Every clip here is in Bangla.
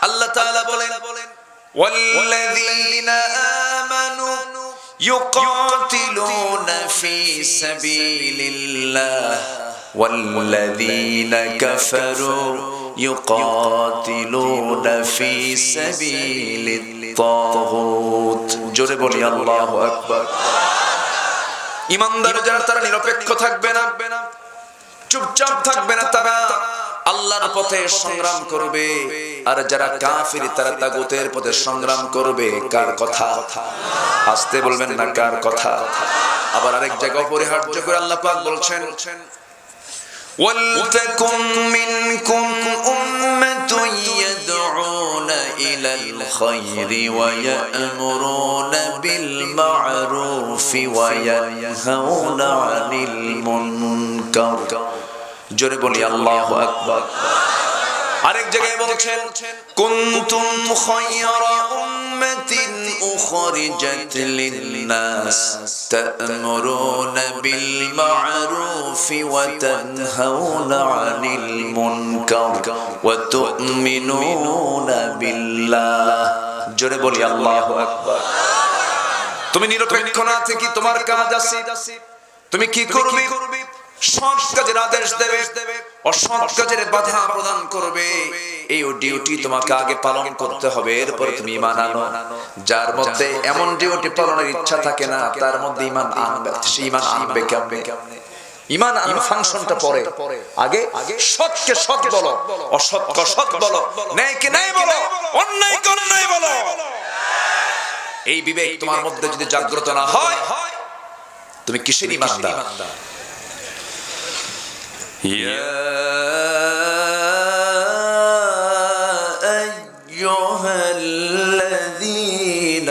আল্লাহ তাআলা বলেন ওয়াল্লাযীনা আমানু ইউকাতিলুনা ফি সাবিলিল্লাহ ওয়াল্লাযীনা কাফারু ইউকাতিলুনা ফি সাবিলিত তাগুত। জোরে বলি আল্লাহু আকবার। ঈমানদার যারা তারা নিরপেক্ষ থাকবে না, চুপচাপ থাকবে না, তারা আল্লাহর পথে সংগ্রাম করবে। আর যারা কাফির তারা তাগুতের পথে সংগ্রাম করবে। কার কথা? আস্তে বলবেন না, কার কথা? আবার আরেক জায়গায় অপরিহার্য করে আল্লাহ পাক বলছেন ওয়ালতাকুম মিনকুম উম্মাতুন ইয়াদউনা ইলাল খায়রি ওয়া ইয়া'মুরুনা বিল মা'রুফি ওয়া ইয়ানহাউনা আনিল মুনকার। জোরে বলি আল্লাহু আকবার। আরেক জায়গায় বলছেন কুনতুম খায়রা উম্মাতিন উখরিজাত লিন-নাস তা'মুরুনা বিল মা'রুফি ওয়া তানহাউনা আনিল মুনকার ওয়া তু'মিনুনা বিল্লাহ। জোরে বলি আল্লাহু আকবার। তুমি নিরপেক্ষ না থেকে তোমার কাজ আছে, তুমি কি করবে? সৎ কাজের আদেশ দেবে, অসৎ কাজের বাধা প্রদান করবে। এই ডিউটি তোমাকে আগে পালন করতে হবে, এরপর তুমি ঈমান আনো। যার মধ্যে এমন ডিউটি পালনের ইচ্ছা থাকে না, তার মধ্যে ঈমান আনবে। সে ঈমান আনবে কেমনে? ঈমান আনার ফাংশনটা পরে। আগে সৎকে সৎ বলো, অসৎকে সৎ বলো, ন্যায়কে ন্যায় বলো, অন্যায়কে অন্যায় বলো। এই বিবেক তোমার মধ্যে যদি জাগ্রত না হয়, তুমি কিসের ঈমানদার? يا أيها الذين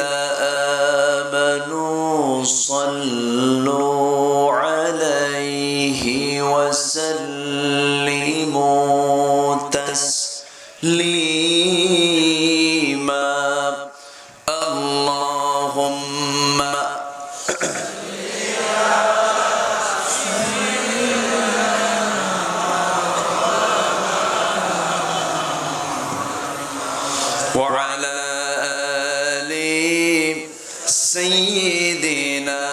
آمنوا صلوا عليه وسلموا تسليما اللهم وعلى آل سيدنا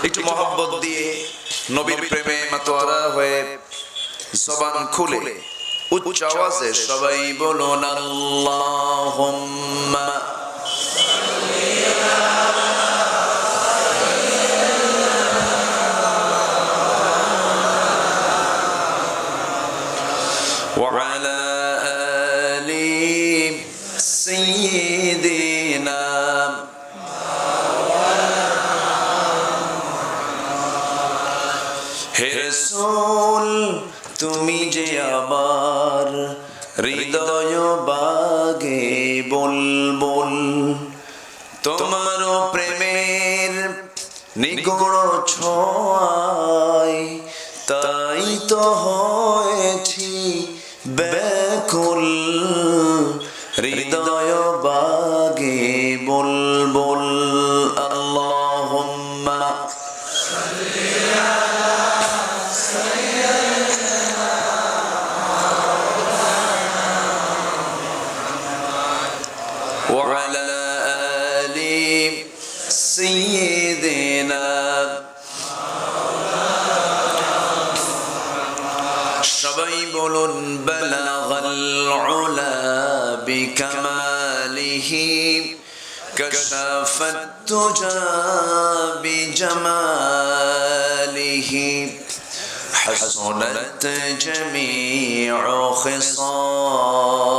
একটু মহব্বত দিয়ে নবীর প্রেমে মাতোয়ারা হয়ে জবান খুলে উচ্চ আওয়াজে সবাই বলুন আল্লাহুম্মা وعلى آل سيدنا হে রাসূল তুমি যে আমার হৃদয় বাগে বুলবুল, তোমার প্রেমের নিগড় ছোঁয়ায় তাই তো হয়েছি ব্যাকুল, হৃদয় বাগে বুলবুল। আল্লাহুম্মা সাল্লি আলা সাইয়্যিদিনা ওয়া আলা আলি সাইয়্যিদিনা। সবাই বলুন বালাগাল উলা বিকামালিহি কাশাফাত তুজা বিজামালিহি হাসনাত জামিউ খিসালিহি।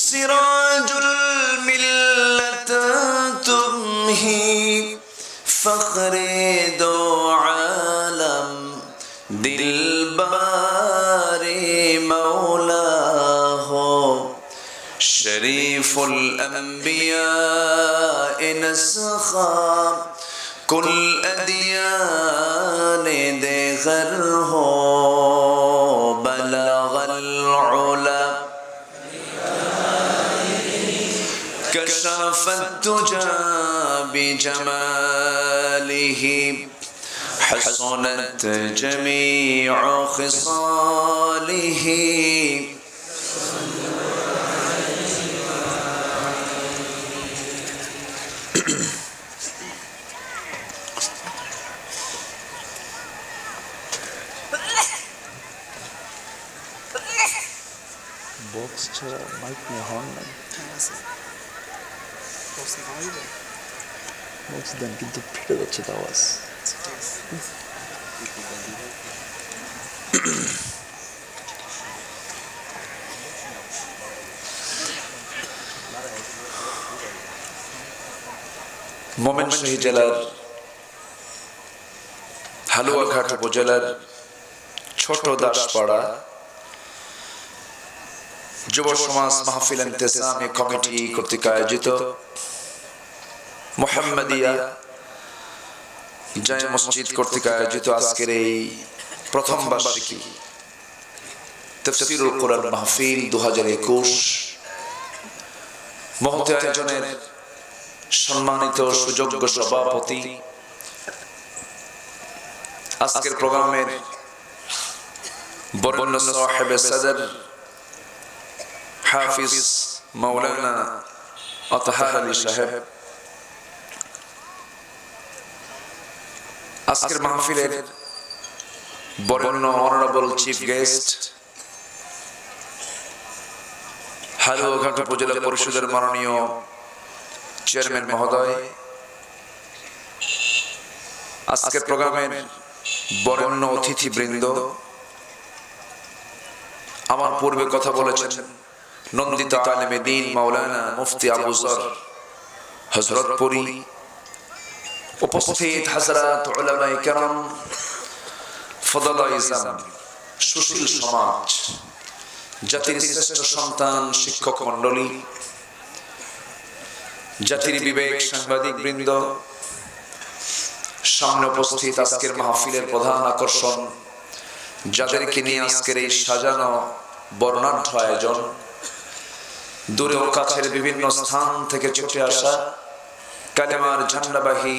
সিরাজুল মিল্লাত তুমহি ফখরে দো আলম দিলবারে মৌলা হো শরীফুল আম্বিয়া নসখা কুল अदियान देगर हो बलगल उला كشف الدجى بجماله حسنت جميع خصاله বক্স ছাড়া মাইক নিয়ে হর্ন নাই বক্স দেন কিন্তু ফেটে যাচ্ছে তো আওয়াজ ময়মনসিংহ জেলার হালুয়াঘাট উপজেলার ছোট দাসপাড়া যুব সমাজ মাহফিল ইন্তেসামি কমিটি কর্তৃক আয়োজিত মুহাম্মাদিয়া জামে মসজিদ কর্তৃক আয়োজিত আজকের এই প্রথম বার্ষিকী তাফসীরুল কোরআন মাহফিল 2021 মহৎ আয়োজনের সম্মানিত সুযোগ্য সভাপতি, আজকের প্রোগ্রামের বরেণ্য সাহেব সদর হাফিজ মাওলানা আতহার আলী সাহেব, আজকের মাহফিলের বরেণ্য অনারেবল চিফ গেস্ট হালুয়াঘাট উপজেলা পরিষদের মাননীয় চেয়ারম্যান মহোদয়, আজকের প্রোগ্রামের বরেণ্য অতিথিবৃন্দ, আমার পূর্বে কথা বলেছেন নন্দিত আলেমে দ্বীন মাওলানা মুফতি আবু যর হযরতপুরী, উপস্থিত হযরত উলামায়ে কেরাম, ফদলায়ে ইসলাম, সুশীল সমাজ, জাতির শ্রেষ্ঠ সন্তান, শিক্ষক মণ্ডলী, জাতির বিবেক, সাংবাদিক বৃন্দ, সামনে উপস্থিত আজকের মাহফিলের প্রধান আকর্ষণ, যাদেরকে নিয়ে আজকের এই সাজানো বর্ণাঢ্য আয়োজন, দূরে ও কাছের বিভিন্ন স্থান থেকে ছুটে আসা কালেমার ঝান্ডাবাহী,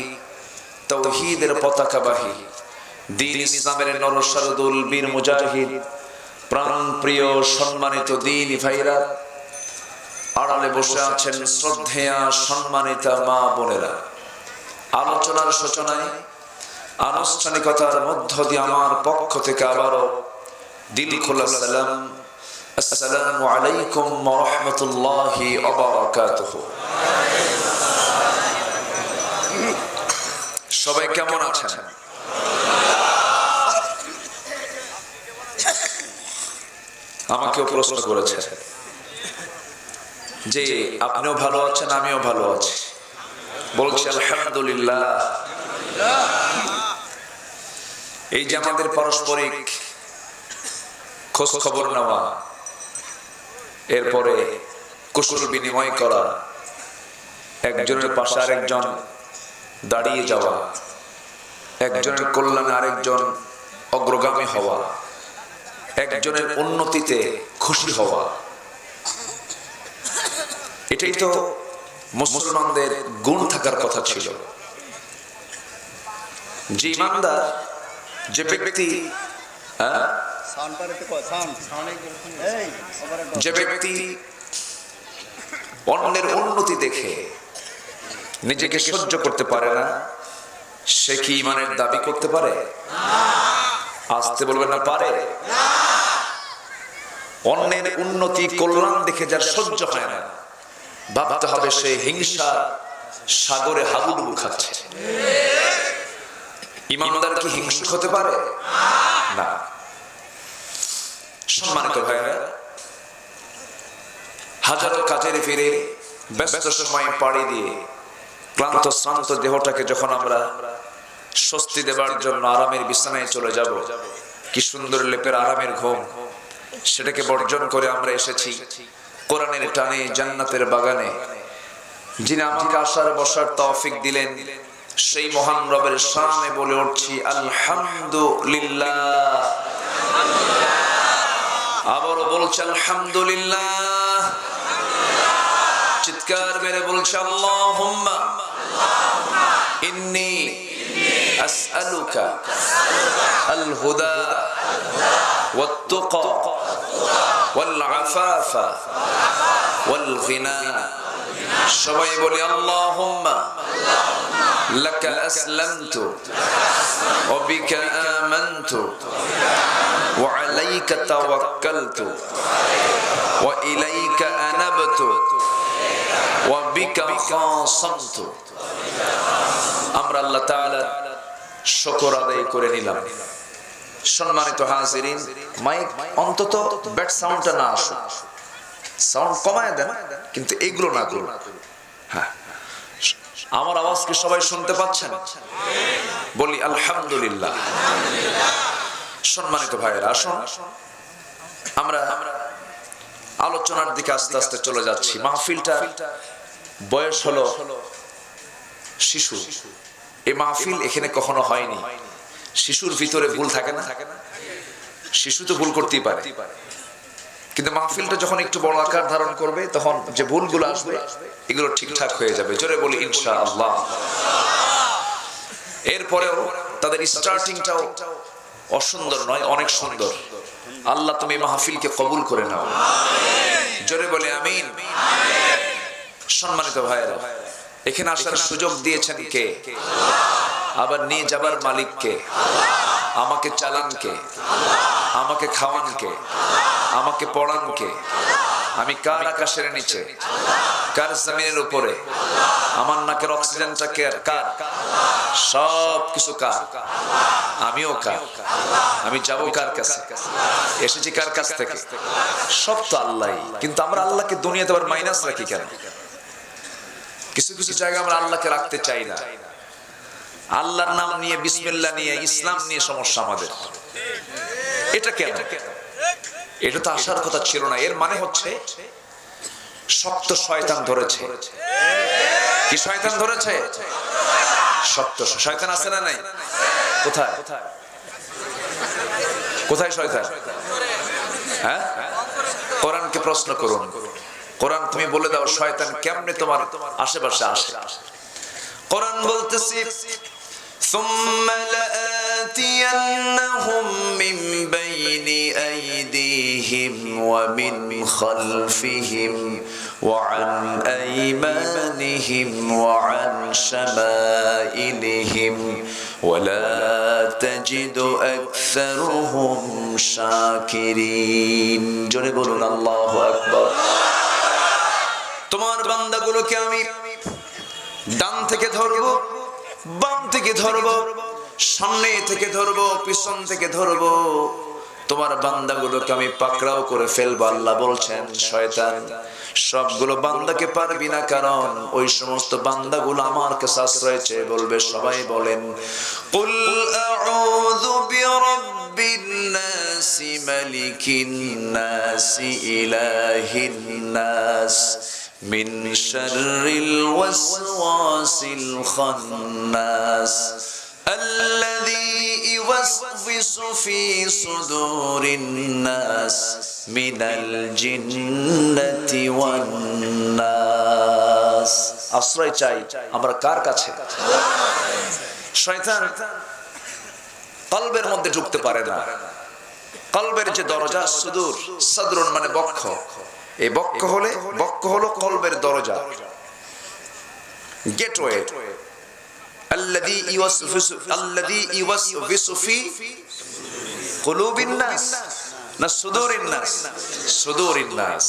তাওহীদের পতাকাবাহী, দ্বীন ইসলামের নরসারদুল বীর মুজাহিদ, প্রাণ প্রিয় সম্মানিত দ্বীনি ভাইরা, আড়ালে বসে আছেন শ্রদ্ধেয়া সম্মানিতা মা বোনেরা, আলোচনার সূচনায় আনুষ্ঠানিকতার মধ্য দিয়ে আমার পক্ষ থেকে আবারও দিল খোলা সালাম, আসসালামু আলাইকুম ওয়া রাহমাতুল্লাহি ওয়া বারাকাতুহু। সবাই কেমন আছেন? আমাকেও প্রশ্ন করেছে যে আপনিও ভালো আছেন, আমিও ভালো আছি, বলছি আলহামদুলিল্লাহ। এই যে আমাদের পারস্পরিক খোঁজ খবর নেওয়া, এরপরে কুশল বিনিময় করা, একজনের পাশে আরেকজন দাঁড়িয়ে যাওয়া, একজনের কল্যাণে আরেকজন অগ্রগামী হওয়া, একজনের উন্নতিতে খুশি হওয়া, এটাই তো মুসলমানদের গুণ থাকার কথা ছিল। যে ইমানদার, যে ব্যক্তি অন্যের উন্নতি দেখে নিজেকে সহ্য করতে পারে না, সে কি ইমানের দাবি করতে পারে? আসতে বলবেন না, পারে? অন্যের উন্নতি কল্যাণ দেখে যার সহ্য হয় না, ভাবতে হবে সে হিংসা সাগরে হাবুডুবু খাচ্ছে। ইমানদার কি হিংসুক হতে পারে? না। সম্মানিত ভাইরা, হাজারো কাজের ফিরে ব্যস্ত সময় পাড়ি দিয়ে ক্লান্ত শ্রান্ত দেহটাকে যখন আমরা স্বস্তি দেবার জন্য আরামের বিছানায় চলে যাব, কি সুন্দর লেপের আরামের ঘুম, সেটাকে বর্জন করে আমরা এসেছি কোরআনের টানে জান্নাতের বাগানে। যিনি আমাকে আসার বসার তৌফিক দিলেন, সেই মহান রবের শানে বলে উঠছি আলহামদুলিল্লাহ। আবারও বলছি আলহামদুলিল্লাহ। চিৎকার মেরে বলছে আল্লাহুম্মা ইন্নী আসআলুকা আল হুদা ওয়াত তুকা ওয়াল আফাফা ওয়াল গিনা। সবাই বলি আল্লাহুম্মা লাকা আসলামতু ওয়া বিকা আমানতু ওয়া আলাইকা তাওয়াক্কালতু ওয়া ইলাইকা আনাবতু ওয়া বিকা খাসামতু। আমরা আল্লাহ তাআলা শুকর আদায় করে নিলাম। সম্মানিত হাজিরিন, মাইক অন্তত ব্যাড সাউন্ডটা না আসুক, সাউন্ড কমায় দেন, কিন্তু এইগুলো না করুন। হ্যাঁ, আমার আওয়াজ কি সবাই শুনতে পাচ্ছেন? বলি আলহামদুলিল্লাহ। সম্মানিত ভাইয়েরা, আসুন আমরা আলোচনার দিকে আস্তে আস্তে চলে যাচ্ছি। মাহফিলটা বয়স হলো শিশু। এই মাহফিল এখানে কখনো হয়নি। শিশুর ভিতরে ভুল থাকে না? শিশু তো ভুল করতেই পারে, কিন্তু মাহফিলটা যখন একটু বড় আকার ধারণ করবে তখন যে ভুলগুলো আসবে এগুলো ঠিকঠাক হয়ে যাবে। জোরে বলি ইনশাআল্লাহ। এরপরেও তাদের স্টার্টিংটাও অসুন্দর নয়, অনেক সুন্দর। আল্লাহ তুমি মাহফিলকে কবুল করে নাও। জোরে বলি আমিন। সম্মানিত ভাইয়েরা, এখানে আসার সুযোগ দিয়েছেন কে? আবার নিয়ে যাবার মালিক কে? আমাকে চালান কে? আমাকে খাওয়ান কে? আমাকে পড়ান কে? আমি কার আকাশের নিচে, কার জমিনের উপরে? আমার নাকের অক্সিজেনটা কার? সব কিছু কার? আমিও কার? আমি যাবো কার কাছে? এসেছি কার কাছ থেকে? সব তো আল্লাহই। কিন্তু আমরা আল্লাহকে দুনিয়াতে আবার মাইনাস রাখি কেন? কিছু কিছু জায়গায় আমরা আল্লাহকে রাখতে চাই না। আল্লাহর নাম নিয়ে, বিসমিল্লাহ নিয়ে, ইসলাম নিয়ে সমস্যা আমাদের। এটা কেন? এটা তো আসার কথা ছিল না। এর মানে হচ্ছে শক্ত শয়তান ধরেছে। কি শয়তান ধরেছে? শক্ত শয়তান আছে না নাই? কোথায় কোথায় শয়তান? হ্যাঁ, কোরআনকে প্রশ্ন করুন। কোরআন তুমি বলে দাও শয়তান কেমনে তোমার আশেপাশে আসে। কোরআন বলতেছে ثم لآتينهم من بين أيديهم ومن خلفهم وعن أيمانهم وعن شمائلهم ولا تجد أكثرهم شاكرين। জোরে বলুন আল্লাহু আকবার। তোমার বান্দাগুলোকে আমি ডান থেকে ধরবো, বাম থেকে ধরবো, সামনে থেকে ধরবো, পিছন থেকে ধরবো। তোমার বান্দাগুলোকে আমি পাকড়াও করে ফেলবো। আল্লাহ বলছেন শয়তান সবগুলো বান্দাকে পারবি না, কারণ ওই সমস্ত বান্দাগুলো আমার কাছে আশ্রয় চেয়ে বলবে। সবাই বলেন কুল আউযু বিরাব্বিন নাস মালিকিন নাস ইলাহিন নাস মিন শাররিল ওয়াসওয়াসিল খান্নাস আল্লাযী ইউওয়াসওয়িসু ফী সুদুরিন নাস মিনাল জিন্নাতি ওয়ান নাস। আশ্রয় চাই আমরা কার কাছে? শয়তান কলবের মধ্যে ঢুকতে পারে না। কলবের যে দরজা সুদূর, সদরুন মানে বক্ষ, এই বক্ষ হলো কলবের দরজা, গেটওয়ে। আল্লাযী ইউওয়াসওয়িসু ফী কুলুবিন নাস না সুদুরিন নাস? সুদুরিন নাস।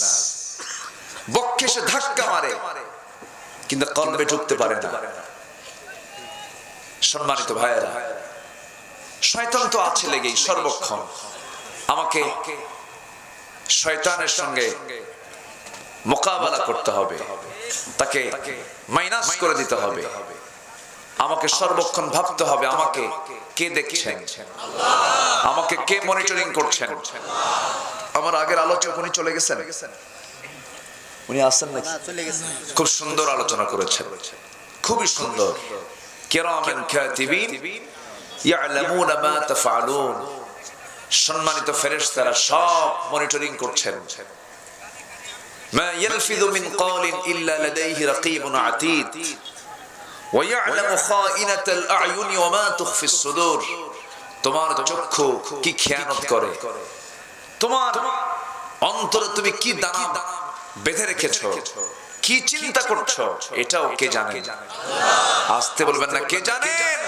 বক্ষে সে ধাক্কা মারে কিন্তু কলবে ঢুকতে পারে না। সম্মানিত ভাইয়েরা, শয়তান তো আছে লেগেই সর্বক্ষণ। আমাকে শয়তানের সঙ্গে মোকাবেলা করতে হবে, তাকে মাইনাস করে দিতে হবে। আমাকে সর্বক্ষণ ভাবতে হবে আমাকে কে দেখছেন, আমাকে কে মনিটরিং করছেন। আমার আগের আলোচক উনি চলে গেছেন, উনি আসেন নাকি? খুব সুন্দর আলোচনা করেছেন, খুবই সুন্দর। কিরামান কাতিবিন ইয়ালামুনা মা তাফআলুন। সম্মানিত ফেরেশতারা সব মনিটরিং করছেন। মা ইয়ালফিযু মিন ক্বালিন ইল্লা লাদাইহি রাকীবুন আতীদ ওয়া ইয়া'লামু খাইনাতাল আ'য়ুনি ওয়া মা তুখফিস সুদূর। তোমার চক্ষু কি খেয়ানত করে, তোমার অন্তরে তুমি কি দানা বেঁধে রেখেছো, কি চিন্তা করছো, এটাও কে জানে? আসতে বলবেন না, কে জানেন?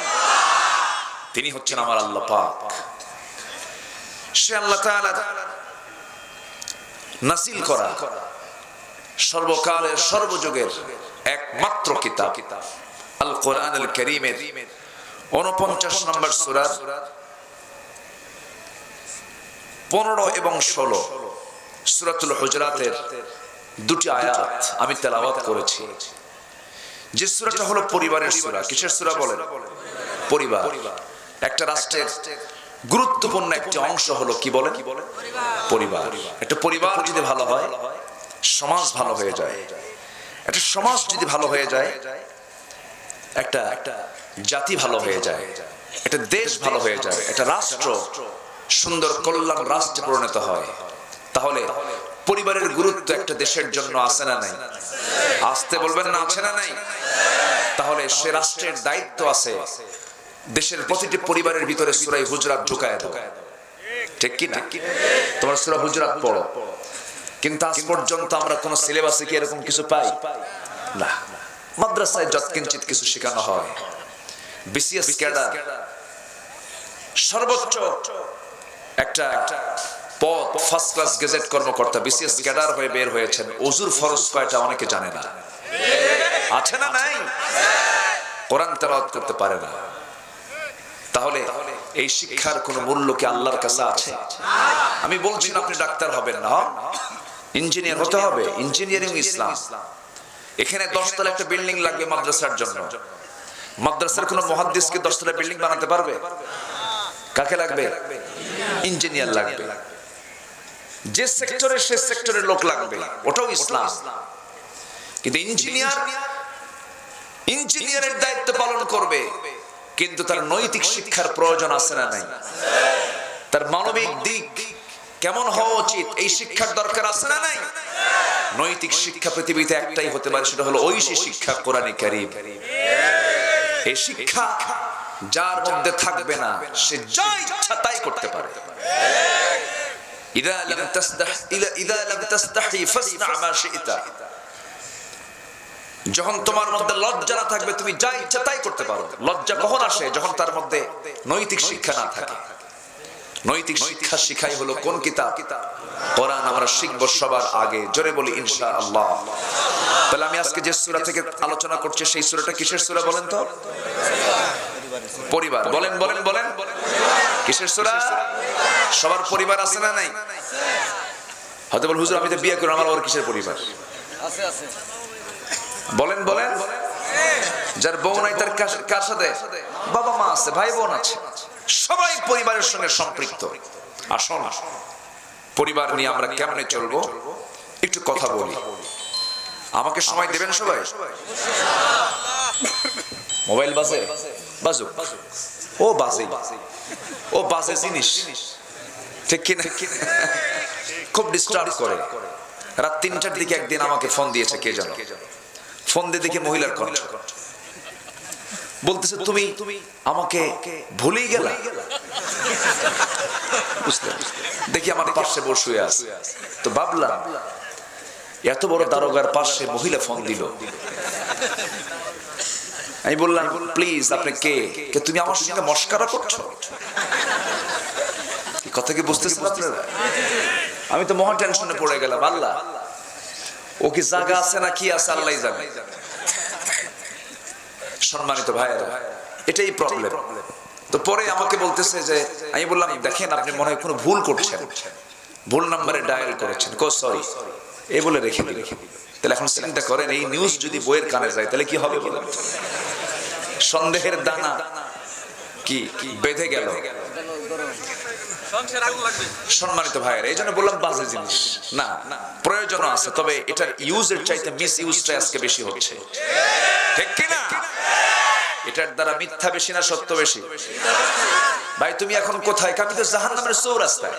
তিনি হচ্ছেন আমার আল্লাহ পাক। সে আল্লাহ তাআলা নাযিল করা সর্বকালের সর্বযুগের একমাত্র কিতাব আল কোরআনুল কারীমের 49 নম্বর সূরা 15 এবং 16 সূরাতুল হুজুরাতের দুটি আয়াত আমি তেলাওয়াত করেছি। যে সূরাটা হলো পরিবারের সূরা। কিসের সূরা বলেন? পরিবার। একটা রাষ্ট্রের গুরুত্বপূর্ণ একটি অংশ হলো কি বলেন? পরিবার। একটা পরিবার যদি ভালো হয়, সমাজ ভালো হয়ে যায়। একটা সমাজ যদি ভালো হয়ে যায়, একটা জাতি ভালো হয়ে যায়, একটা দেশ ভালো হয়ে যায়, একটা রাষ্ট্র সুন্দর কল্যাণ রাষ্ট্রে পরিণত হয়। তাহলে পরিবারের গুরুত্ব একটা দেশের জন্য আছে না নাই? আসতে বলবেন না, আছে না নাই? তাহলে সে রাষ্ট্রের দায়িত্ব আছে দেশের প্রতিটি পরিবারের ভিতরে সূরা হুজুরাত ঢুকায় দাও। ঠিক কি না? তোমরা সূরা হুজুরাত পড়ো, কিন্তু আজ পর্যন্ত আমরা কোন সিলেবাসে কি এরকম কিছু পাই না। মাদ্রাসায় যৎকিঞ্চিত কিছু শেখানো হয়। বিসিএস ক্যাডার সর্বোচ্চ একটা পদ, ফার্স্ট ক্লাস গেজেট কর্মকর্তা বিসিএস ক্যাডার হয়ে বের হয়েছেন। ওযুর ফরজ কয়টা অনেকে জানে না। আছে না নাই? কোরআন তেলাওয়াত করতে পারে না। তাহলে এই শিক্ষার কোন মূল্য কি আল্লাহর কাছে আছে? আমি বলছি না আপনি ডাক্তার হবেন না, ইঞ্জিনিয়ার হতে হবে। ইঞ্জিনিয়ারিং ইসলাম। এখানে 10 তলা একটা বিল্ডিং লাগবে মাদ্রাসার জন্য। মাদ্রাসার কোন মুহাদ্দিসকে 10 তলা বিল্ডিং বানাতে পারবে? কাকে লাগবে? ইঞ্জিনিয়ার লাগবে। যে সেক্টরে সে সেক্টরের লোক লাগবে, ওটাও ইসলাম। কিন্তু ইঞ্জিনিয়ারের দায়িত্ব পালন করবে, কিন্তু তার নৈতিক শিক্ষার প্রয়োজন আছে না নাই? তার মানবিক দিক কেমন হওয়া উচিত, এই শিক্ষার দরকার আছে না নাই? নৈতিক শিক্ষা পৃথিবীতে একটাই হতে পারে, সেটা হলো ঐশী শিক্ষা, কোরআনে কারীম। এই শিক্ষা যার মধ্যে থাকবে না, সে যা ইচ্ছা তাই করতে পারে। ইদা লাম তাস্তাহি ফাসনা মা শি'তা। যখন তোমার মধ্যে লজ্জা না থাকবে, তুমি যা ইচ্ছা তাই করতে পারো। লজ্জা কখন আসে? যখন তার মধ্যে নৈতিক শিক্ষা না থাকে। নৈতিক শিক্ষা শিখাই হলো কোন কিতাব? কোরআন। আমরা শিখব সবার আগে, জোরে বলি ইনশাআল্লাহ। তাহলে আমি আজকে যে সূরা থেকে আলোচনা করছি, সেই সূরাটা কিসের সূরা বলেন তো? পরিবার। বলেন বলেন বলেন, কিসের সূরা? সবার পরিবার আছে না নাই? হয়তো বল হুজুর আমি তো বিয়ে করব, আমার ওর কিসের পরিবার? আছে আছে। বলেন বলেন। যার বউ নাই তার কার সাথে? বাবা মা আছে, ভাই বোন আছে, সবাই পরিবারের সঙ্গে সম্পৃক্ত। আসুন পরিবার নিয়ে আমরা কেমনে চলবো একটু কথা বলি। আমাকে সময় দেবেন সবাই? মোবাইল বাজে? বাজুক। ও বাজে, ও বাজে জিনিস, ঠিক কিনা? খুব ডিস্টার্ব করে। রাত 3টার দিকে একদিন আমাকে ফোন দিয়েছে কে যেন। ফোন দিয়ে দেখি মহিলার কণ্ঠ, বলতেছে তুমি আমাকে ভুলেই গেলা। দেখি আমার পাশে বসে আছে, তো ভাবলাম এত বড় দারোগার পাশে মহিলা ফোন দিল। আমি বললাম প্লিজ আপনি কে? তুমি আমার সঙ্গে মস্কারা করছো? কথা কি বুঝতেছেন আপনারা? আমি তো মহা টেনশনে পড়ে গেলাম। আল্লাহ, ও কি জায়গা আছে না কি আছে আল্লাহই জানে। সম্মানিত ভাইয়েরা, এটাই প্রবলেম। তো পরে আমাকে বলতেছে যে, আমি বললাম দেখেন আপনি মনে হয় কোনো ভুল করছেন, ভুল নাম্বারে ডায়াল করেছেন, কো সরি এই বলে রেখে দিল। তাহলে এখন চিন্তা করেন এই নিউজ যদি বইয়ের কানে যায় তাহলে কি হবে বলেন? সন্দেহের দানা কি বেঁধে গেল। সম্মানিত ভাইয়েরা, এই জন্য বললাম বাজে জিনিস না, প্রয়োজন আছে, তবে এটার ইউজের চাইতে মিস ইউজটা আজকে বেশি হচ্ছে, ঠিক কিনা? এটার দ্বারা মিথ্যা বেশি না সত্য বেশি? ভাই তুমি এখন কোথায়? আমি তো জাহান্নামের চৌরাস্তায়।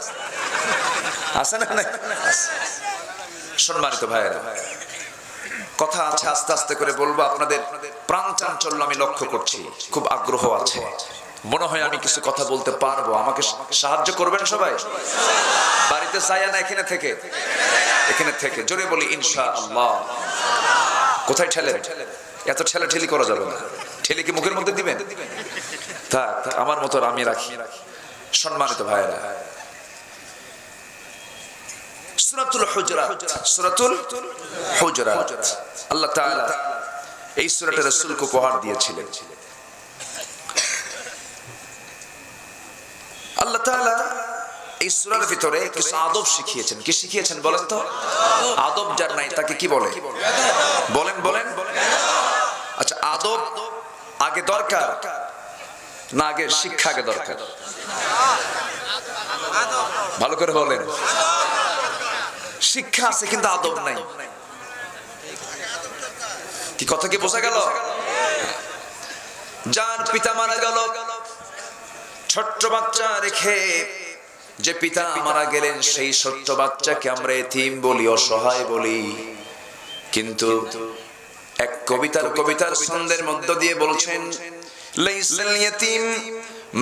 আছে না? সম্মানিত ভাইয়েরা, কথা আছে, আস্তে আস্তে করে বলবো। আপনাদের প্রাণ চাঞ্চল্য আমি লক্ষ্য করছি, খুব আগ্রহ আছে, মনে হয় আমি কিছু কথা বলতে পারবো। আমাকে সাহায্য করবেন সবাই? বাড়িতে যায় না এখানে থেকে? এখানে থেকে জোরে বলি ইনশাআল্লাহ। কোথায় ঠেলে? এত ঠেলে ঠেলি করা যাবে না। ঠেলে কি মুখের মধ্যে দিবেন? থাক, আমার মতো আমি রাখি। সম্মানিত ভাইয়েরা, সূরাতুল হুজুরাত, সূরাতুল হুজুরাত, আল্লাহ তাআলা এই সূরাটা রাসূলকে উপহার দিয়েছিলেন। আল্লাহ তাআলা এই সূরার ভিতরে কিছু আদব শিখিয়েছেন। কি শিখিয়েছেন বলেন তো? আদব যার নাই তাকে কি বলে? বলেন বলেন। আচ্ছা, আদব আগে দরকার না আগে শিক্ষা আগে দরকার? ভালো করে বলেন। শিক্ষা আছে কিন্তু আদব নাই। কি কথা কি বোঝা গেল? যার পিতা মারা গেল, ছোট্ট বাচ্চা রেখে যে পিতা মারা গেলেন, সেই ছোট্ট বাচ্চাকে আমরা এতিম বলি, অসহায় বলি। কিন্তু এক কবিতার ছন্দের মধ্য দিয়ে বলছেন, লাইসাল ইয়াতীম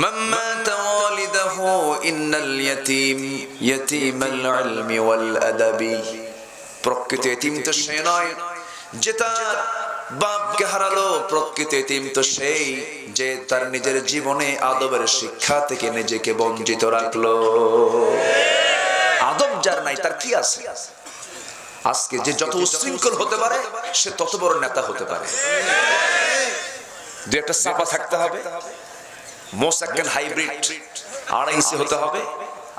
মান মাতা ওয়ালিদাহু ইন্নাল ইয়াতীম ইয়াতীমাল ইলমি ওয়াল আদাবি। প্রকৃত এতিম তো সে নয় যে তার বাপকে হারালো, প্রকৃত এতিম তো সেই যে তার নিজের জীবনে আদবের শিক্ষা থেকে নিজেকে বঞ্চিত রাখলো। আদব যার নাই তার কি আছে? আজকে যে যত উচ্ছৃঙ্খল হতে পারে সে তত বড় নেতা হতে পারে। দুই একটা চাপা থাকতে হবে, মোষ একখান হাইব্রিড 2.5 হতে হবে,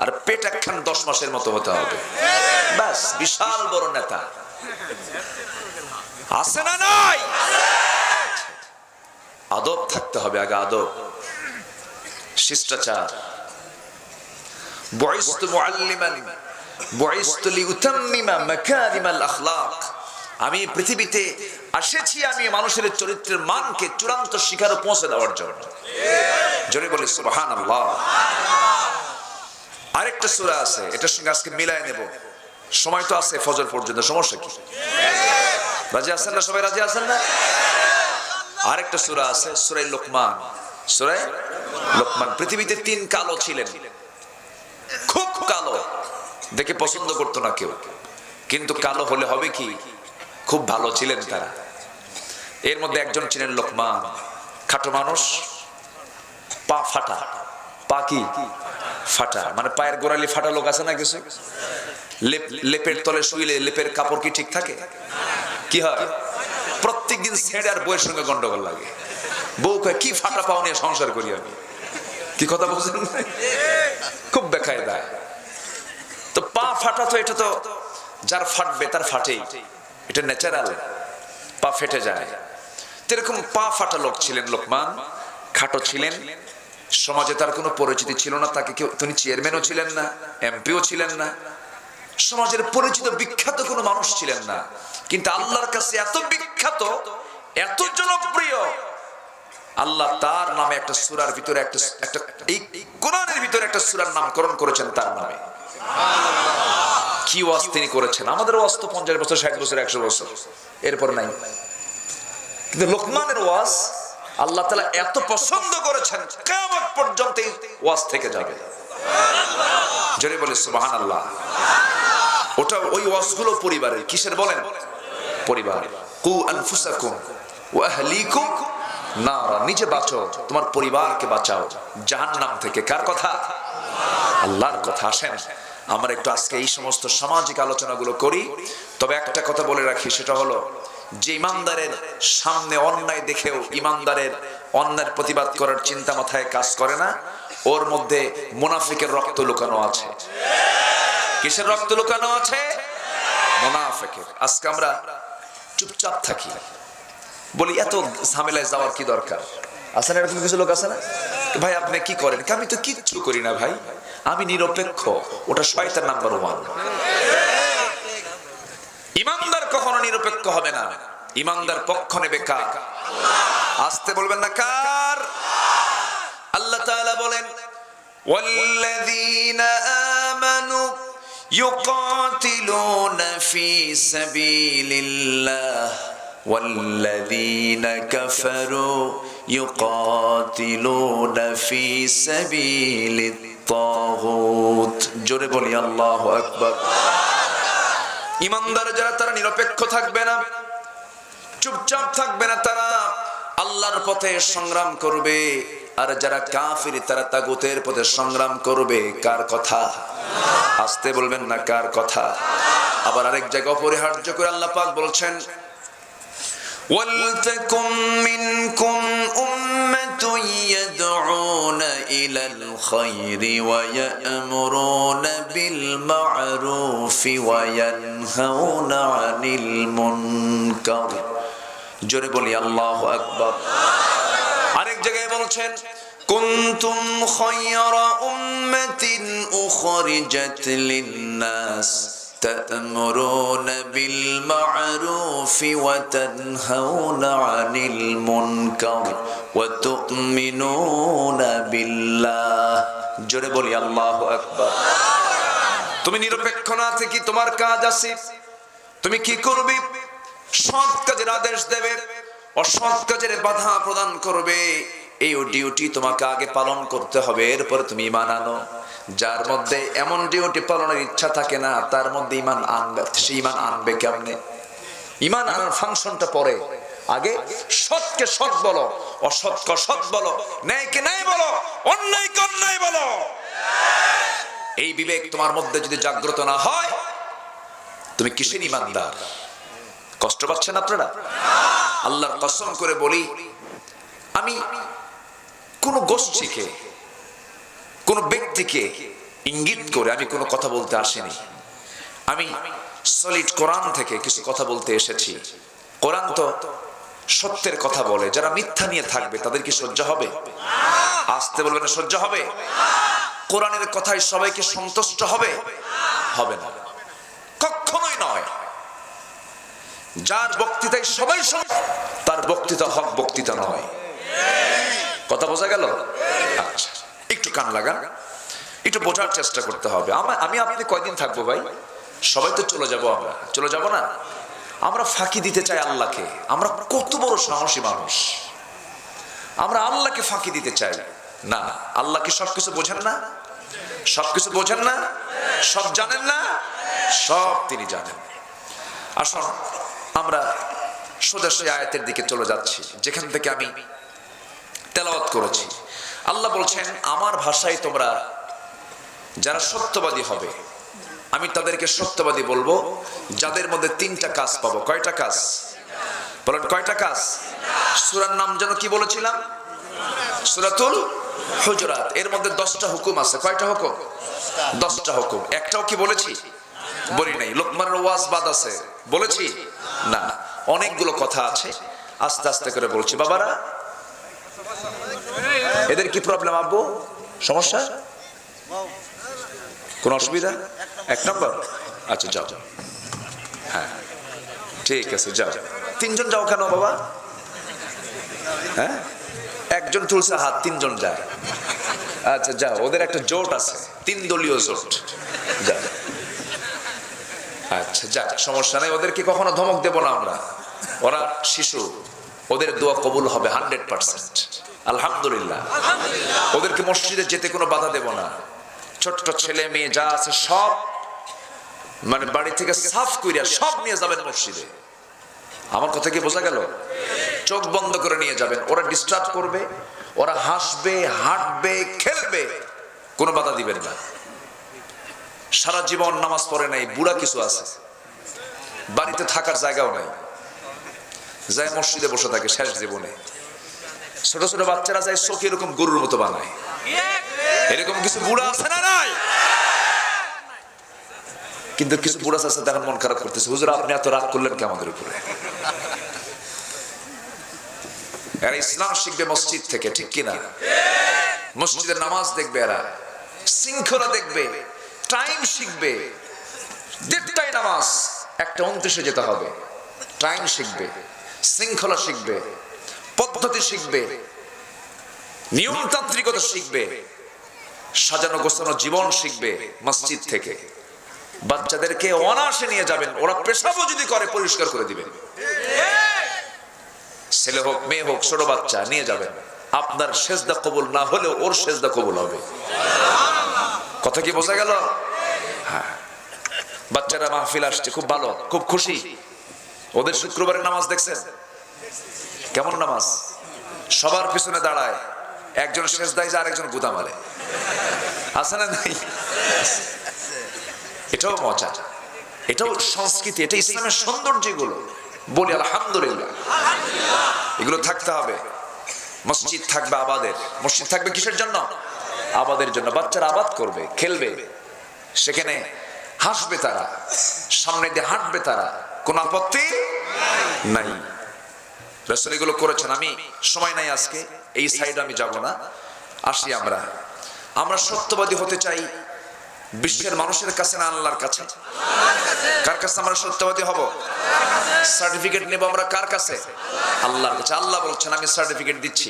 আর পেট একখান 10 মাসের মতো হতে হবে, ব্যাস বিশাল বড় নেতা। আছে না নাই? আদব থাকতে হবে আগে, আদব, শিষ্টাচার। বুইসতু মুআল্লিমান বুইসতু লিউতাম্মিমা মাকারিমাল আখলাক। আমি পৃথিবীতে এসেছি আমি মানুষের চরিত্রের মানকে চূড়ান্ত শিখরে পৌঁছে দেওয়ার জন্য। জোরে বলি সুবহানাল্লাহ। আরেকটা সূরা আছে, এটার সঙ্গে আজকে মিলায় নেব, সময় তো আছে ফজর পর্যন্ত, সমস্যা কি? রাজি আছেন না সবাই? রাজি আছেন না? আরেকটা সূরা আছে, সূরা লোকমান। সূরা লোকমান। পৃথিবীতে 3 কালো ছিলেন, খুব কালো, দেখে পছন্দ করতো না কেউ, কিন্তু কালো হলে হবে কি, খুব ভালো ছিলেন তারা। এর মধ্যে একজন ছিলেন লোকমান, খাটো মানুষ, পা ফাটা। পা কি ফাটা? মানে পায়ের গোড়ালি ফাটা লোক আছে না কিছু? লেপের তলে শুইলে লেপের কাপড় কি ঠিক থাকে? কি হয়? প্রত্যেকদিন ছেড়ে আর বউয়ের সঙ্গে গন্ডগোল লাগে। বউ কয় কি ফাটা পাও নিয়ে সংসার করি আমি। কি কথা বলছেন? খুব বেকায়দা। তো পা ফাটা, তো এটা তো যার ফাটবে তার ফাটেই, এটা ন্যাচারাল, পা ফেটে যায়। এরকম পা ফাটা লোক ছিলেন লোকমান, খাটো ছিলেন, সমাজে তার কোনো পরিচিতি ছিল না, তাকে কেউ, তিনি চেয়ারম্যানও ছিলেন না, এমপিও ছিলেন না, সমাজের পরিচিত বিখ্যাত কোনো মানুষ ছিলেন না, কিন্তু আল্লাহর কাছে এত বিখ্যাত, এত জনপ্রিয়, আল্লাহ তার নামে একটা সূরার ভিতরে একটা এই কোরআনের ভিতরে একটা সূরার নামকরণ করেছেন তার নামে। কি ওয়াজ তিনি করেছেন! আমাদের ওয়াজ তো 50 বছর, 60 বছর, 100 বছর, এরপর নাই। কিন্তু লোকমানের ওয়াজ আল্লাহ তাআলা এত পছন্দ করেছেন, কিয়ামত পর্যন্ত এই ওয়াজ থেকে যাবে। জোরে বলে সুবহানাল্লাহ। ওটা ওই ওয়াজগুলো পরিবারের, কিসের বলেন? পরিবার। কু আনফুসাকুম ওয়া আহলিকুম নারা, নিজে বাঁচো, তোমার পরিবারকে বাঁচাও জাহান্নাম থেকে। কার কথা? আল্লাহর কথা। আসেন আমরা একটু আজকে এই সমস্ত সামাজিক আলোচনাগুলো করি। তবে একটা কথা বলে রাখি, সেটা হলো যে ইমানদারের সামনে অন্যায় দেখেও ইমানদারের অন্যায়ের প্রতিবাদ করার চিন্তা মাথায় কাজ করে না, ওর মধ্যে মুনাফিকের রক্ত লুকানো আছে। কিসের রক্ত লুকানো আছে? মুনাফিকের। আজকে আমরা চুপচাপ থাকি, বলি এত ঝামেলায় যাওয়ার কি দরকার? আছে না এরকম কিছু লোক? আছে না? ভাই আপনি কি করেন? আমি তো কিচ্ছু করি না ভাই, আমি নিরপেক্ষ। ওটা শয়তান নাম্বার 1। ইমানদার কখনো নিরপেক্ষ হবে না, ইমানদার পক্ষ নেবে কার? আসতে বলবেন না কার? আল্লাহ তাআলা বলেন, ওয়াল্লাযীনা আমানু يقاتلون في سبيل الله والذين كفروا يقاتلون في سبيل الطاغوت জোরে বলি আল্লাহু আকবার। ইমানদার যারা তারা নিরপেক্ষ থাকবে না, চুপচাপ থাকবে না, তারা আল্লাহর পথে সংগ্রাম করবে। আর যারা কাফির তারা তাগুতের পথে সংগ্রাম করবে। কার কথা? আসতে বলবেন না, কার কথা? আবার আরেক জায়গায় অপরিহার্য করে আল্লাহ পাক বলছেন, ওয়ালতাকুম মিনকুম উম্মাতুন ইয়াদউনা ইলাল খায়রি ওয়া ইয়া'মুরুনা বিল মা'রুফি ওয়া ইয়ানহাউনা আনিল মুনকার। জোরে বলি আল্লাহু আকবার। আরেক জায়গায় বলছেন, কুনতুম খায়রা উম্মাতিন উখরিজাত লিন-নাস তা'মুরুনা বিল মা'রুফি ওয়া তানহাউনা আনিল মুনকার ওয়া তু'মিনুনা বিল্লাহ। জোরে বলি আল্লাহু আকবার। তুমি নিরপেক্ষ না থেকে তোমার কাজ আছে, তুমি কি করবে? সৎ কাজের আদেশ দেবে, অসৎ কাজের বাধা প্রদান করবে। এই ডিউটি তোমাকে আগে পালন করতে হবে, এরপর তুমি ঈমান আনো। যার মধ্যে এমন ডিউটি পালনের ইচ্ছা থাকে না, তার মধ্যে ঈমান আনবে। সে ঈমান আনবে কেমনে? ঈমান আনার ফাংশনটা পরে। আগে সৎকে সৎ বলো, অসৎকে অসৎ বলো, ন্যায়কে ন্যায় বলো, অন্যায়কে অন্যায় বলো। এই বিবেক তোমার মধ্যে যদি জাগ্রত না হয়, তুমি কিসের ঈমানদার? কষ্ট পাচ্ছেন আপনারা? আল্লাহর কসম করে বলি, আমি কোন গোষ্ঠীকে, কোন ব্যক্তিকে ইঙ্গিত করে আমি কোনো কথা বলতে আসিনি। আমি সলিড কোরআন থেকে কিছু কথা বলতে এসেছি। কোরআন তো সত্যের কথা বলে। যারা মিথ্যা নিয়ে থাকবে তাদের কি সহ্য হবে? আসতে বলবেন, সহ্য হবে? কোরআনের কথায় সবাইকে সন্তুষ্ট হবে? হবে না, কখনোই নয়। যার বক্তৃতায় সবাই তার বক্তৃতা হক বক্তৃতা নয়। কথা বোঝা গেল? আচ্ছা, একটু কান লাগান, একটু বোঝার চেষ্টা করতে হবে। আমি আপনি কয়দিন থাকবো ভাই? সবাই তো চলে যাব। আমরা চলে যাব না? আমরা ফাঁকি দিতে চাই আল্লাহকে। আমরা কত বড় সাহসী মানুষ! আমরা আল্লাহকে ফাঁকি দিতে চাই না। আল্লাহ কি সবকিছু বোঝেন না? সবকিছু বোঝেন না? সব জানেন না? সব তিনি জানেন। আসুন আমরা সোজা সেই আয়াতের দিকে চলে যাচ্ছি যেখান থেকে আমি তেলাওয়াত করেছি। আল্লাহ বলছেন, আমার ভাষায় তোমরা যারা সত্যবাদী হবে, আমি তাদেরকে সত্যবাদী বলবো যাদের মধ্যে তিনটা কাজ পাবো। কয়টা কাজ? বলেন, কয়টা কাজ? সূরার নাম যেন কি বলেছিলাম? সূরাতুল হুজুরাত। এর মধ্যে 10টা হুকুম আছে। কয়টা হুকুম? 10টা হুকুম। একটাও কি বলেছি? বলি নাই। লোকমানের ওয়াজ বাদ আছে, বলেছি না। অনেকগুলো কথা আছে, আস্তে আস্তে করে বলছি। বাবারা, এদের কি প্রবলেম? আব্বু সমস্যা? কোন অসুবিধা? 1 নম্বর। আচ্ছা যাও। হ্যাঁ ঠিক আছে, যাও। 3 জন যাও কেন বাবা? হ্যাঁ, একজন তুলছে হাত, 3 জন যায়। আচ্ছা যাও, ওদের একটা জোট আছে, 3 দলীয় জোট। যাও। আচ্ছা যাক, সমস্যা নাই। ওদেরকে কখনো ধমক দেব না আমরা। ওরা শিশু, ওদের দোয়া কবুল হবে 100%। আলহামদুলিল্লাহ। ওদেরকে মসজিদে যেতে কোনো বাধা দেব না। ছোট্ট ছেলে মেয়ে যা আছে সব মানে বাড়ি থেকে সাফ কইরা সব নিয়ে যাবেন মসজিদে। আমার কথা কি বোঝা গেল? চোখ বন্ধ করে নিয়ে যাবেন। ওরা ডিস্টার্ব করবে, ওরা হাসবে, হাঁটবে, খেলবে, কোনো বাধা দিবেন না। সারা জীবন নামাজ পড়ে নাই, বুড়া কিছু আছে, বাড়িতে থাকার জায়গাও নাই, যায় মসজিদে বসে থাকে শেষ জীবনে। ছোট ছোট বাচ্চারা যায় চোখ এরকম গরুর মতো বানায়। এরকম কিছু বুড়া আছে না নাই? কিন্তু কিছু বুড়া আছে দেখেন মন খারাপ করতেছে, হুজুর আপনি এত রাগ করলেন কি আমাদের উপরে? এরা ইসলাম শিখবে মসজিদ থেকে, ঠিক কিনা? মসজিদের নামাজ দেখবে, এরা শৃঙ্খলা দেখবে, টাইম শিখবে। 1:30টায় নামাজ, 1:29-এ যেতে হবে। টাইম শিখবে, শৃঙ্খলা শিখবে, পদ্ধতি শিখবে, নিয়মতান্ত্রিকতা শিখবে, সাজানো গোছানো জীবন শিখবে মসজিদ থেকে। বাচ্চাদেরকে অনায়াসে নিয়ে যাবেন, ওরা পেশাবও যদি করে পরিষ্কার করে দিবেন। ছেলে হোক মেয়ে হোক ছোট বাচ্চা নিয়ে যাবেন, আপনার সেজদা কবুল না হলেও ওর সেজদা কবুল হবে। কথা কি বোঝা গেল? হ্যাঁ, বাচ্চারা মাহফিল আসছে, খুব ভালো, খুব খুশি। ওদের শুক্রবারের নামাজ দেখছেন কেমন নামাজ? সবার পিছনে দাঁড়ায়, একজন সেজদায় যায় আরেকজন গুদা মারে, আছে না নাই? এটাও মজা, এটাও সংস্কৃতি, এটা ইসলামের সৌন্দর্য। এগুলো বলি আলহামদুলিল্লাহ, এগুলো থাকতে হবে। মসজিদ থাকবে আবাদের। মসজিদ থাকবে কিসের জন্য? আবাদের জন্য। বাচ্চারা আবাদ করবে, খেলবে, সেখানে হাসবে তারা, সামনে দিয়ে হাঁটবে তারা, কোন আপত্তি নাই। রাসূল এগুলো করেছেন। আমি সময় নাই আজকে, এই সাইড আমি যাব না। আসি আমরা সত্যবাদী হতে চাই বিশ্বের মানুষের কাছে না আল্লাহর কাছে? কার কাছে আমরা সত্যবাদী হব? সার্টিফিকেট নেব আমরা কার কাছে? আল্লাহর কাছে। আল্লাহ বলছেন আমি সার্টিফিকেট দিচ্ছি,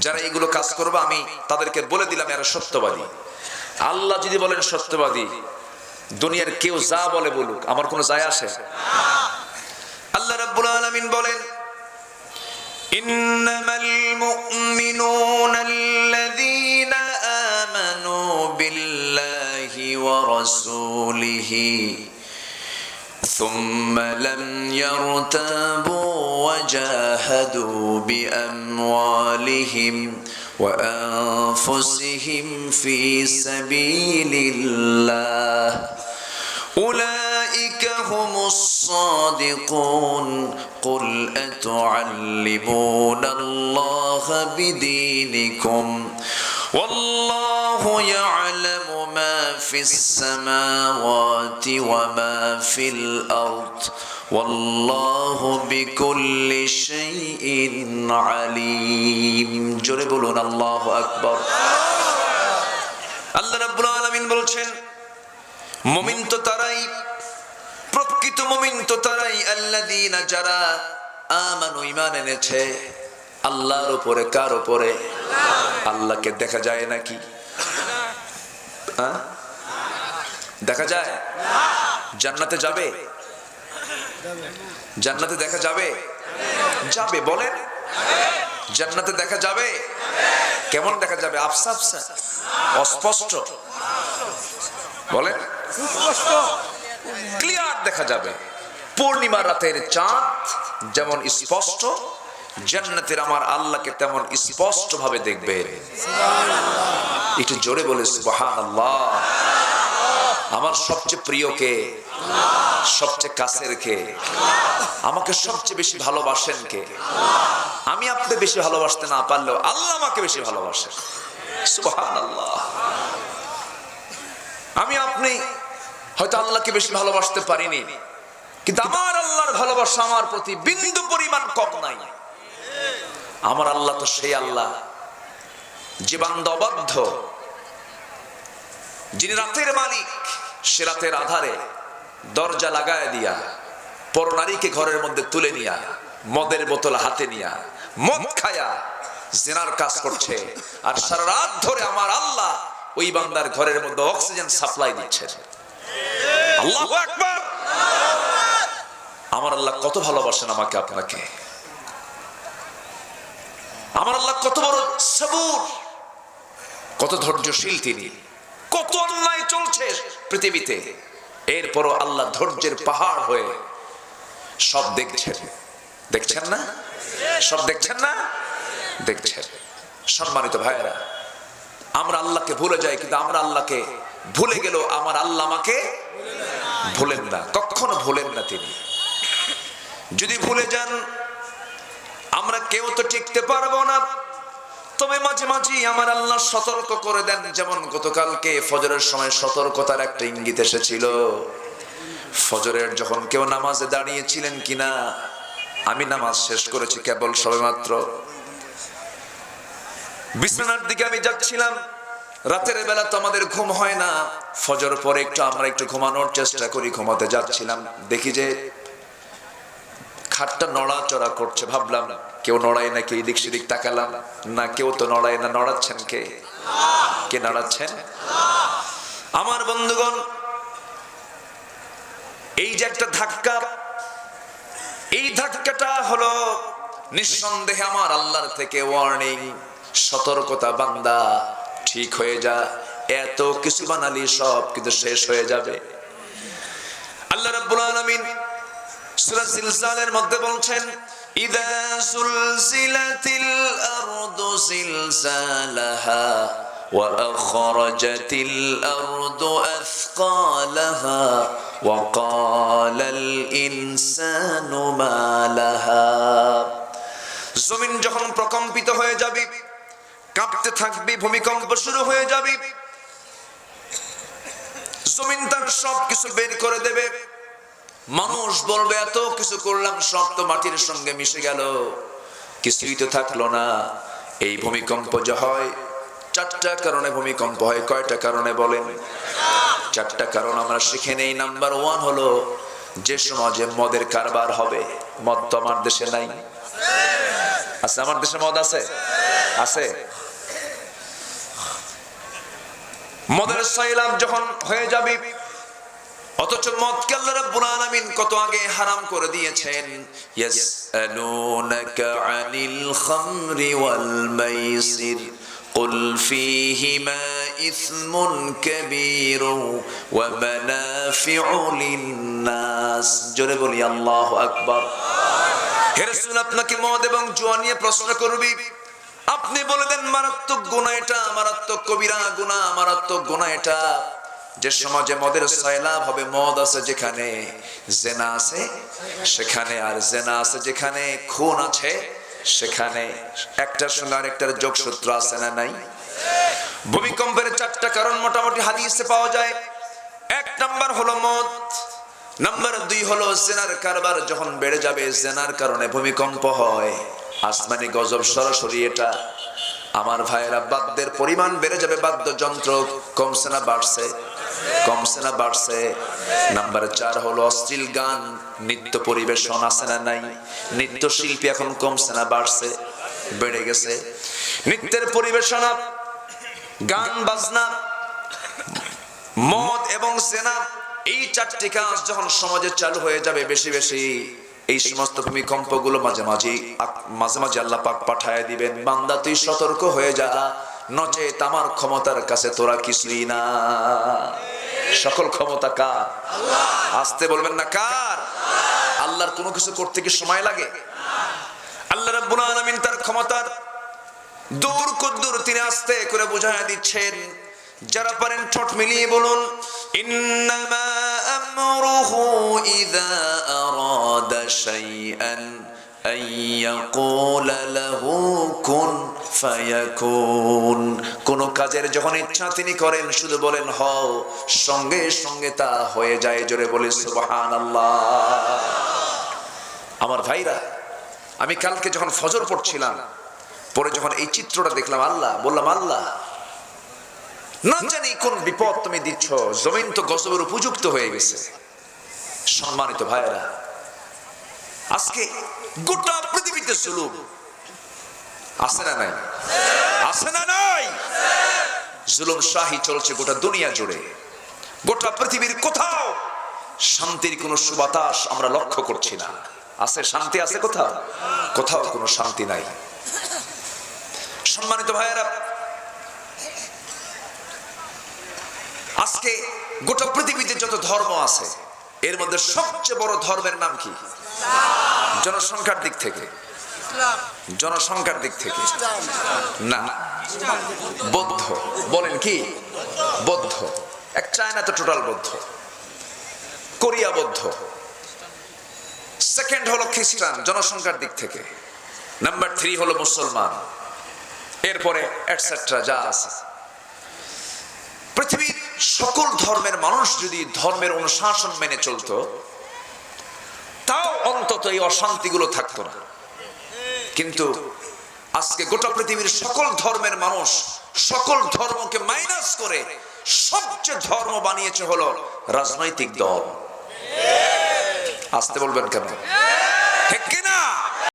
যারা এগুলো কাজ করবে আমি তাদেরকে বলে দিলাম এরা সত্যবাদী। আল্লাহ যদি বলেন সত্যবাদী, দুনিয়ার কেউ যা বলে বলুক, আমার কোনো যায় আসে? আল্লাহ রাব্বুল আলামিন বলেন ইন্নামাল মুমিনুনা আল্লাযীনা আমানু বিল্লাহি ওয়া রাসূলিহি সুম্মা লাম ইয়ারতাবু ওয়া জাহাদু বিআমওয়ালিহিম ওয়া আনফুসিহিম ফি সাবিলিল্লাহ أولئك هم الصادقون قل أتعلمون الله بدينكم والله يعلم ما في السماوات وما في الأرض والله بكل شيء عليم جربون الله أكبر الله رب العالمين বলছেন মুমিন তো তারাই, প্রকৃত মুমিন তো তারাই আল্লাযীনা যারা আমানু ঈমান এনেছে আল্লাহর উপরে। কার উপরে? আল্লাহকে দেখা যায় নাকি? দেখা যায়? জান্নাতে যাবে? জান্নাতে দেখা যাবে? যাবে বলেন? জান্নাতে দেখা যাবে? কেমন দেখা যাবে? আফসা আফসা, অস্পষ্ট? বলেন ক্লিয়ার দেখা যাবে। পূর্ণিমা রাতের চাঁদ যেমন স্পষ্ট, জান্নাতের আমার আল্লাহকে তেমন স্পষ্ট ভাবে দেখবে। একটু জোরে বলে সুবহানাল্লাহ। আমার সবচেয়ে প্রিয় কে? সবচেয়ে কাছের কে? আমাকে সবচেয়ে বেশি ভালোবাসেন কে? আমি আপনাকে বেশি ভালোবাসতে না পারলেও আল্লাহ আমাকে বেশি ভালোবাসেন। সুবহানাল্লাহ। আমি আপনি হয়তো আল্লাহকে বেশি ভালোবাসতে পারিনি, কিন্তু আমার আল্লাহর ভালোবাসা আমার প্রতি বিন্দু পরিমাণ কম নাই। আমার আল্লাহ তো সেই আল্লাহ যে বান্দা অবাধ্য, যিনি রাতের মালিক, সে রাতের আধারে দরজা লাগায় দিয়া পরনারীকে ঘরের মধ্যে তুলে নিয়া মদের বোতল হাতে নিয়া মদ খায়া জিনার কাজ করছে, আর সারা রাত ধরে আমার আল্লাহ ওই বান্দার ঘরের মধ্যে অক্সিজেন সাপ্লাই দিচ্ছেন। আল্লাহু আকবার। আমার আল্লাহ কত ভালোবাসেন আমাকে আপনাকে। আমার আল্লাহ কত বড় সবুর, কত ধৈর্যশীল তিনি। কত অন্যায় চলছে পৃথিবীতে, এরপরও আল্লাহ ধৈর্যের পাহাড় হয়ে সব দেখছেন। দেখছেন না? সব দেখছেন না? দেখছেন। সম্মানিত ভাইয়েরা, আমরা আল্লাহকে ভুলে যাই, কিন্তু আমরা আল্লাহকে ভুলে গেল আমার আল্লাহ আমাকে ভুলেন না, কখনো ভুলেন না তিনি। যদি ভুলে যান আমরা কেউ তো টিকতে পারবো না। তবে মাঝে মাঝে আমার আল্লাহ সতর্ক করে দেন, যেমন গতকালকে ফজরের সময় সতর্কতার একটা ইঙ্গিত এসেছিল। ফজরের যখন কেউ নামাজে দাঁড়িয়েছিলেন কিনা, আমি নামাজ শেষ করেছি কেবল সবেমাত্র, বিছানার দিকে আমি যাচ্ছিলাম। রাতের বেলা তো আমাদের ঘুম হয় না, ফজর পরে আমরা একটু ঘুমানোর চেষ্টা করি। ঘুমাতে যাচ্ছিলাম, দেখি যে খাটটা নড়াচড়া করছে। ভাবলাম কেউ নড়ায় নাকি, এদিক সেদিক তাকালাম, না কেউ তো নড়ায় না। নড়াচ্ছেন কে? কে নড়াচ্ছেন? আমার বন্ধুগণ, এই যে একটা ধাক্কা, এই ধাক্কাটা হলো নিঃসন্দেহে আমার আল্লাহর থেকে ওয়ার্নিং, সতর্কতা, বান্দা ঠিক হয়ে যা, এত কিছু বানালি সব কিন্তু শেষ হয়ে যাবে। আল্লাহ রাব্বুল আলামিন সূরা জিলজালের মধ্যে বলছেন, ইযা সুলজিলাতিল আরদু জিলজালাহা ওয়া আখরাজাতিল আরদু আথকালাহা ওয়া ক্বালাল ইনসানু মা লাহা। জমিন যখন প্রকম্পিত হয়ে যাবে, কাঁপতে থাকবে, ভূমিকম্প শুরু হয়ে যাবে, জমিন তার সবকিছু বের করে দেবে। মানুষ বলবে এত কিছু করলাম সব তো মাটির সঙ্গে মিশে গেল, কিছুই তো থাকলো না। এই ভূমিকম্প যে হয়, চারটা কারণে ভূমিকম্প হয়। কয়টা কারণে বলেন? চারটা কারণ আমরা শিখে নেই। নাম্বার 1 হলো যে সমাজে মদের কারবার হবে। মদ তো আমার দেশে নাই, আছে? আমার দেশে মদ আছে? আছে। মদের সাইলাম যখন হয়ে যাবে, অথচ মদকে আল্লাহ রাব্বুল আলামিন কত আগে হারাম করে দিয়েছেন। ইয়াসআলুনাকা আনিল খামরি ওয়াল মাইসির কুল ফীহিমা ইসমুন কাবীরু ওয়া মানাফিউ লিন-নাস। জোরে বলি আল্লাহু আকবার। হে রাসূল, আপনাকে মদ এবং জুয়া নিয়ে প্রশ্ন করবি, আপনি বলে দেন মারাত্মক গুনাহ এটা, মারাত্মক কবিরা গুনাহ, মারাত্মক গুনাহ এটা। যে সমাজে মদের সয়লাব হবে, মদ আছে যেখানে, জেনা আছে সেখানে, আর জেনা আছে যেখানে, খুন আছে সেখানে। একটার সঙ্গে আরেকটার যোগসূত্র আছে না নাই? ভূমিকম্পের চারটা কারণ মোটামুটি হাদিসে পাওয়া যায়। 1 নাম্বার হলো মদ, নাম্বার 2 হলো জেনার কারবার যখন বেড়ে যাবে, জেনার কারণে ভূমিকম্প হয়, আসমানি গজব সরাসরি এটা। আমার ভাইয়েরা, বাদ্যের পরিমাণ বেড়ে যাবে, বাদ্যযন্ত্র কমছে না বাড়ছে? কমছে না বাড়ছে? নাম্বার 4 হলো অশ্লীল গান, নৃত্য পরিবেশন আছে না নাই? নৃত্য শিল্পী এখন কমছে না বাড়ছে? বেড়ে গেছে। নৃত্যের পরিবেশনা, গান বাজনা, মদ এবং জেনা, এই 4টি কাজ যখন সমাজে চালু হয়ে যাবে বেশি বেশি, এই সমস্ত ভূমিকম্পগুলো মাঝে মাঝে আল্লাহ পাক পাঠায় দিবেন। বান্দা তুই সতর্ক হয়ে যা, নচেত আমার ক্ষমতার কাছে তোরা কিছুই না। সকল ক্ষমতা কার? আল্লাহ। আসতে বলবেন না কার? আল্লাহর কোনো কিছু করতে কি সময় লাগে? আল্লাহ রাব্বুল আলামিন তার ক্ষমতার দূর কদ্দুর তিনি আস্তে করে বুঝায় দিচ্ছেন। যারা পারেন ঠোঁট মিলিয়ে বলুন, ইন্নামা আমরুহু ইযা আরাদা শাইআন আইয়াকুলা লাহু কুন ফায়াকুন। কোন কাজের যখন ইচ্ছা তিনি করেন, শুধু বলেন হও, সঙ্গে সঙ্গে তা হয়ে যায়। জোরে বলি সুবহানাল্লাহ। আমার ভাইরা, আমি কালকে যখন ফজর পড়ছিলাম, পরে যখন এই চিত্রটা দেখলাম, আল্লাহ বললাম, আল্লাহ না জানি কোন বিপদ তুমি দিচ্ছ, জমিন তো গজবের উপযুক্ত হয়ে গেছে। সম্মানিত ভাইরা, আজকে গোটা পৃথিবীতে জুলুম আছে না নাই? আছে না নাই? জুলুম শাহী চলছে গোটা দুনিয়া জুড়ে। গোটা পৃথিবীর কোথাও শান্তির কোনো সুবাতাস আমরা লক্ষ্য করছি না। আছে শান্তি? আছে কোথাও? কোথাও কোনো শান্তি নাই। সম্মানিত ভাইয়েরা, আজকে গোটা পৃথিবীতে যত ধর্ম আছে, এর মধ্যে সবচেয়ে বড় ধর্মের নাম কি? জনসংখ্যার দিক থেকে? জনসংখ্যার দিক থেকে না, বৌদ্ধ। বলেন কি? বৌদ্ধ। এক চায়না তো টোটাল বৌদ্ধ, কোরিয়া বৌদ্ধ। সেকেন্ড হলো খ্রিস্টান জনসংখ্যার দিক থেকে। নাম্বার 3 হলো মুসলমান। এরপরে এটসেট্রা যা আছে। পৃথিবীর সকল ধর্মের মানুষ যদি ধর্মের অনুশাসন মেনে চলতো, তাও অন্তত এই অশান্তিগুলো থাকতো না। কিন্তু আজকে গোটা পৃথিবীর সকল ধর্মের মানুষ সকল ধর্মকে মাইনাস করে সবচেয়ে ধর্ম বানিয়েছে হলো রাজনৈতিক দল। আসতে বলবেন কেন?